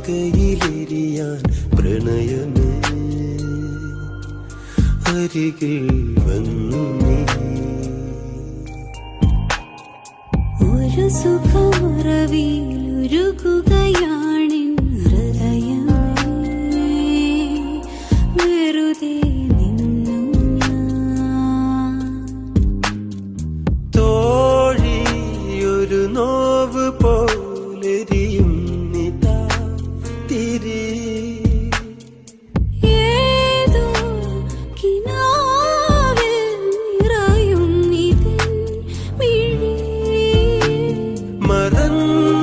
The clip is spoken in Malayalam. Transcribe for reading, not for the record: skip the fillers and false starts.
നാസികയിലെരിയാൻ പ്രണയമേ അരികിൽ വന്നു നീ. ഒരു സുഖമുറവിയിലുരുകുകയാണിൻ ഹൃദയമേ, വെറുതെ നിന്നു ഞാൻ. തോഴി ഒരു നോവ് പോലെരിയും നിതാ തിരി. ഏതോ കിനാവിൽ നിറയും നിതിൻ മിഴി. മറന്നു